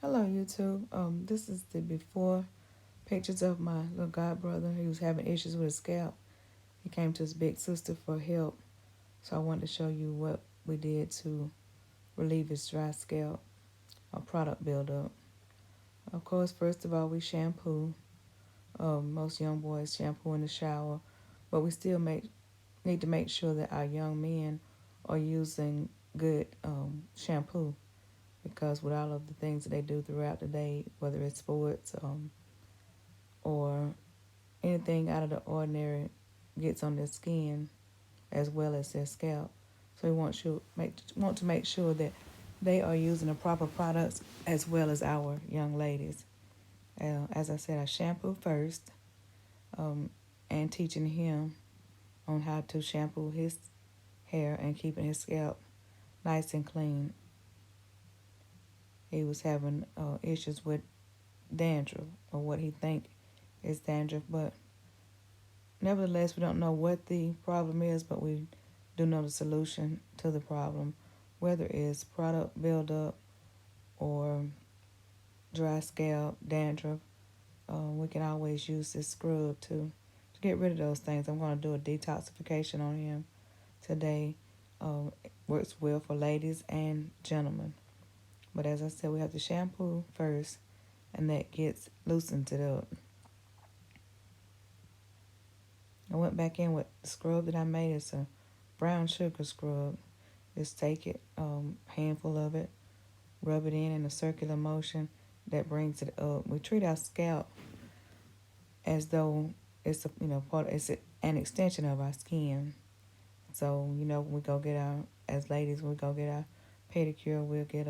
Hello, YouTube. This is the before pictures of my little god brother. He was having issues with his scalp. He came to his big sister for help. So I wanted to show you what we did to relieve his dry scalp, a product buildup. Of course, first of all, we shampoo. Most young boys shampoo in the shower, but we still need to make sure that our young men are using good shampoo because with all of the things that they do throughout the day, whether it's sports, or anything out of the ordinary gets on their skin as well as their scalp. So we want to make sure that they are using the proper products as well as our young ladies. As I said, I shampoo first, and teaching him on how to shampoo his hair and keeping his scalp nice and clean. He was having issues with dandruff, or what he think is dandruff, but nevertheless, we don't know what the problem is, but we do know the solution to the problem, whether it's product buildup or dry scalp, dandruff. We can always use this scrub to get rid of those things. I'm going to do a detoxification on him today. It works well for ladies and gentlemen. But as I said, we have to shampoo first, and that gets loosened it up. I went back in with the scrub that I made. It's a brown sugar scrub. Just take it, handful of it, rub it in a circular motion that brings it up. We treat our scalp as though it's it's an extension of our skin. So when we go get as ladies, when we go get our pedicure, we'll get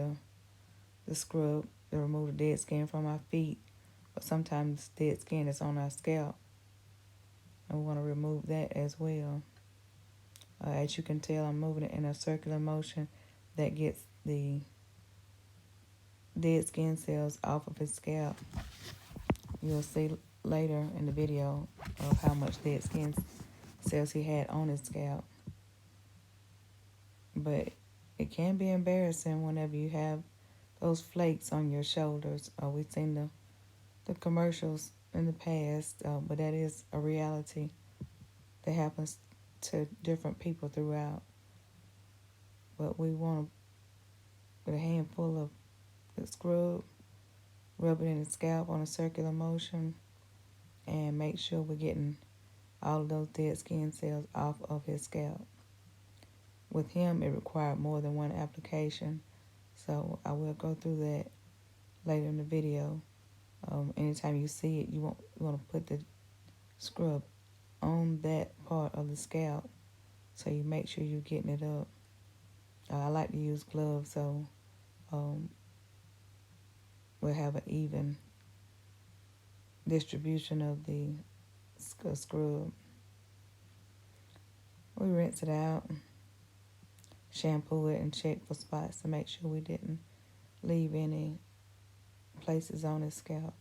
the scrub to remove the dead skin from our feet. But sometimes dead skin is on our scalp, and we want to remove that as well. As you can tell, I'm moving it in a circular motion that gets the dead skin cells off of his scalp. You'll see later in the video of how much dead skin cells he had on his scalp. But it can be embarrassing whenever you have those flakes on your shoulders. We've seen the commercials in the past, but that is a reality that happens to different people throughout. But we want to, with a handful of the scrub, rub it in the scalp on a circular motion, and make sure we're getting all of those dead skin cells off of his scalp. With him, it required more than one application, so I will go through that later in the video. Anytime you see it, you want to put the scrub on that part of the scalp, so you make sure you're getting it up. I like to use gloves, so we'll have an even distribution of the scrub. We rinse it out, shampoo it, and check for spots to make sure we didn't leave any places on his scalp.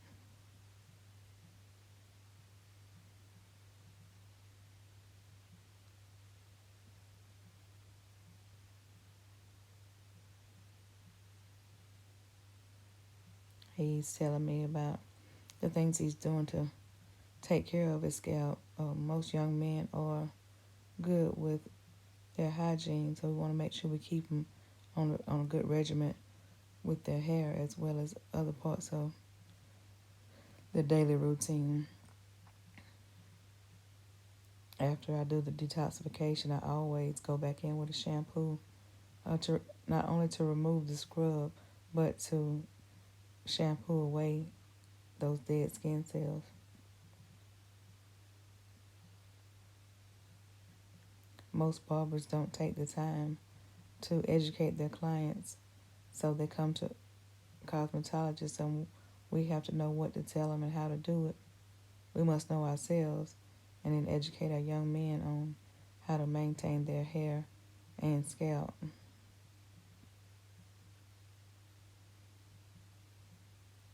He's telling me about the things he's doing to take care of his scalp. Most young men are good with their hygiene, so we want to make sure we keep them on a good regimen with their hair as well as other parts of their daily routine. After I do the detoxification, I always go back in with a shampoo, to not only to remove the scrub, but to shampoo away those dead skin cells. Most barbers don't take the time to educate their clients, so they come to cosmetologists, and we have to know what to tell them and how to do it. We must know ourselves and then educate our young men on how to maintain their hair and scalp.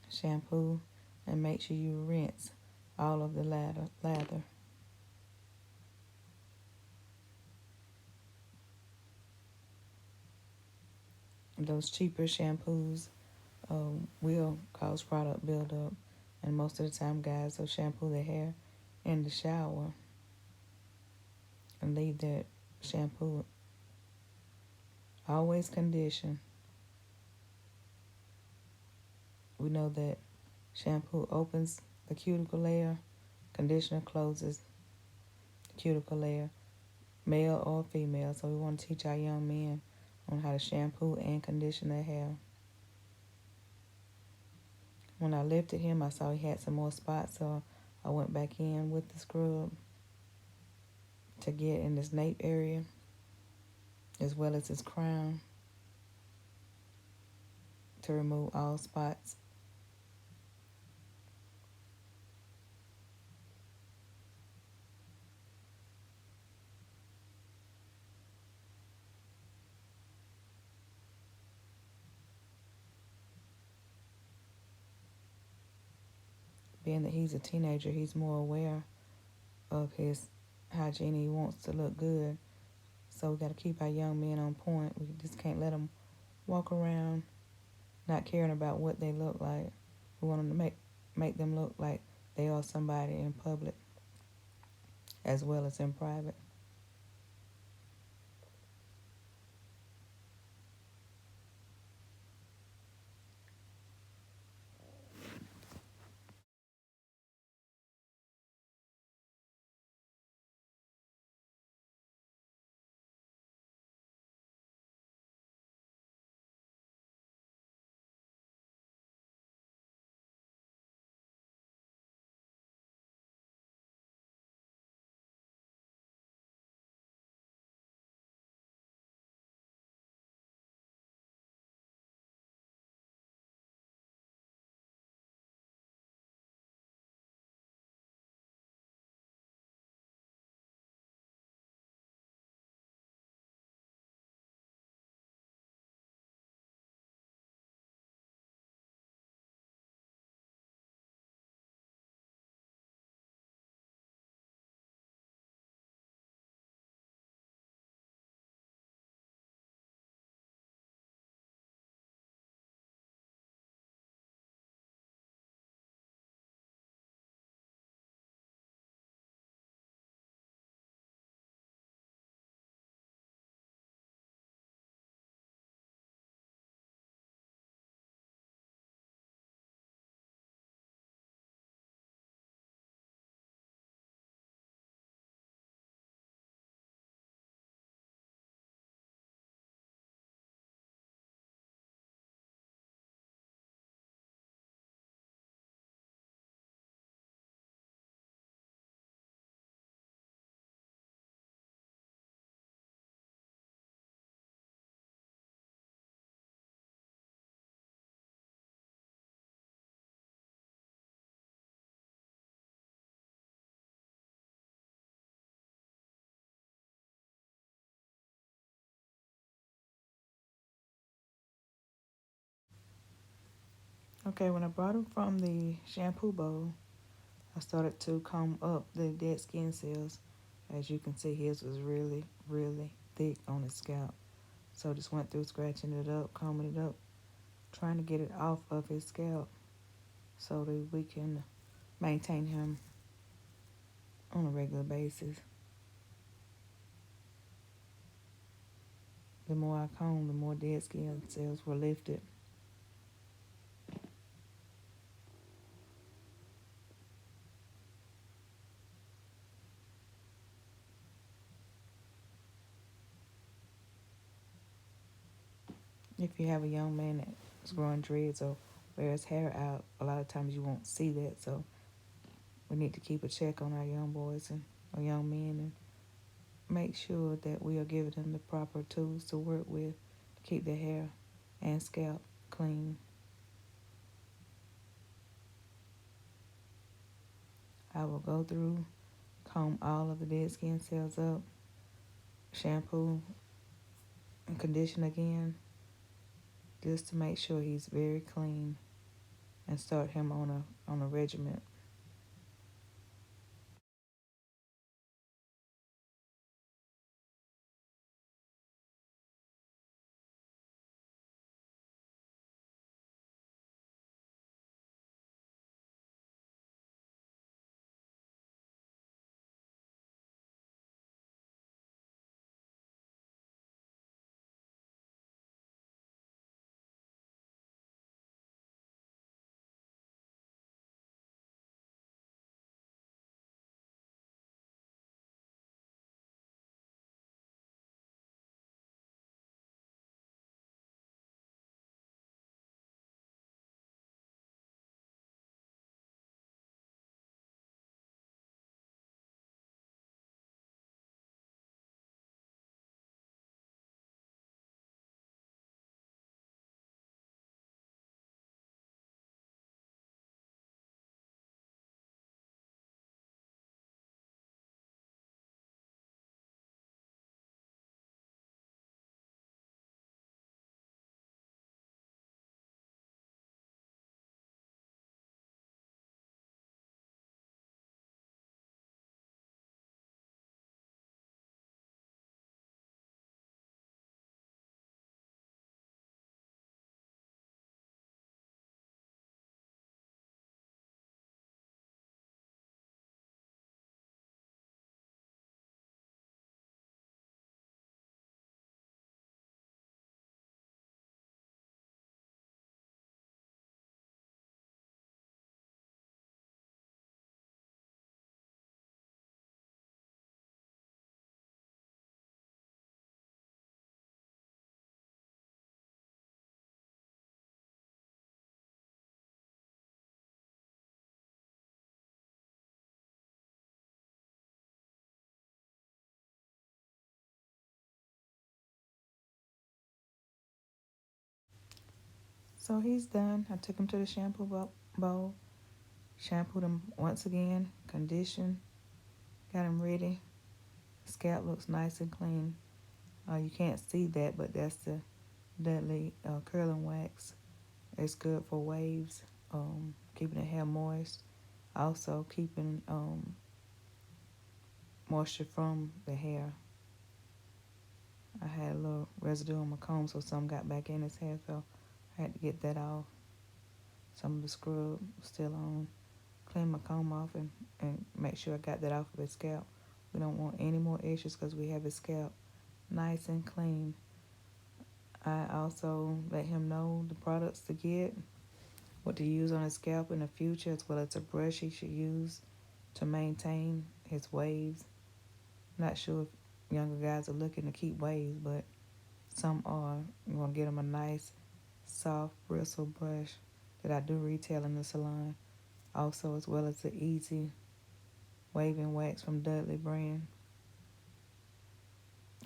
Shampoo and make sure you rinse all of the lather. Those cheaper shampoos will cause product buildup. And most of the time, guys will shampoo their hair in the shower and leave that shampoo. Always condition. We know that shampoo opens the cuticle layer, conditioner closes the cuticle layer, male or female. So we want to teach our young men on how to shampoo and condition their hair. When I lifted him, I saw he had some more spots, so I went back in with the scrub to get in his nape area as well as his crown to remove all spots. Being that he's a teenager, he's more aware of his hygiene. He wants to look good. So we got to keep our young men on point. We just can't let them walk around not caring about what they look like. We want them to make them look like they are somebody in public as well as in private. Okay, when I brought him from the shampoo bowl, I started to comb up the dead skin cells. As you can see, his was really, really thick on his scalp. So just went through scratching it up, combing it up, trying to get it off of his scalp so that we can maintain him on a regular basis. The more I combed, the more dead skin cells were lifted. If you have a young man that's growing dreads or wears hair out, a lot of times you won't see that. So we need to keep a check on our young boys and our young men and make sure that we are giving them the proper tools to work with to keep their hair and scalp clean. I will go through, comb all of the dead skin cells up, shampoo and condition again, just to make sure he's very clean and start him on a regimen. So he's done. I took him to the shampoo bowl, shampooed him once again, conditioned, got him ready. Scalp looks nice and clean. You can't see that, but that's the deadly curling wax. It's good for waves, keeping the hair moist, also keeping moisture from the hair. I had a little residue on my comb, so some got back in his hair, so I had to get that off. Some of the scrub was still on. Clean my comb off and make sure I got that off of his scalp. We don't want any more issues because we have his scalp nice and clean. I also let him know the products to get, what to use on his scalp in the future, as well as a brush he should use to maintain his waves. Not sure if younger guys are looking to keep waves, but some are. You want to get them a nice, soft bristle brush that I do retail in the salon. Also, as well as the Easy Waving Wax from Dudley brand.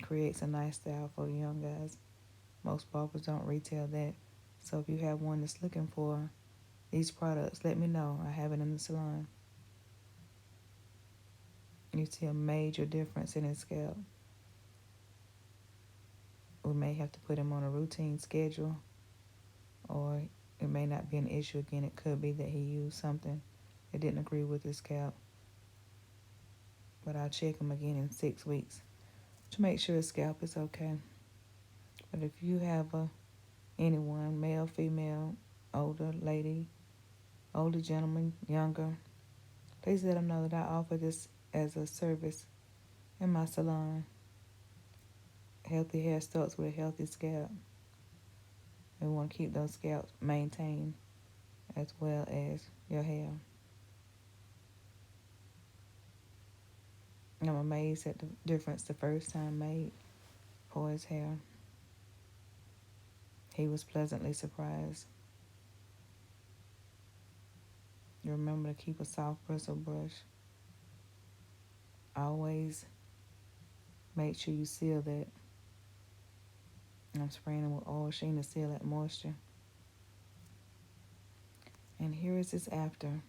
Creates a nice style for the young guys. Most barbers don't retail that. So if you have one that's looking for these products, let me know. I have it in the salon. You see a major difference in his scalp. We may have to put him on a routine schedule, or it may not be an issue again. It could be that he used something that didn't agree with his scalp. But I'll check him again in 6 weeks to make sure his scalp is okay. But if you have anyone, male, female, older lady, older gentleman, younger, please let them know that I offer this as a service in my salon. Healthy hair starts with a healthy scalp. We want to keep those scalps maintained as well as your hair. I'm amazed at the difference the first time made for his hair. He was pleasantly surprised. You remember to keep a soft bristle brush. Always make sure you seal that. I'm spraying him with oil sheen to seal that moisture. And here is his after.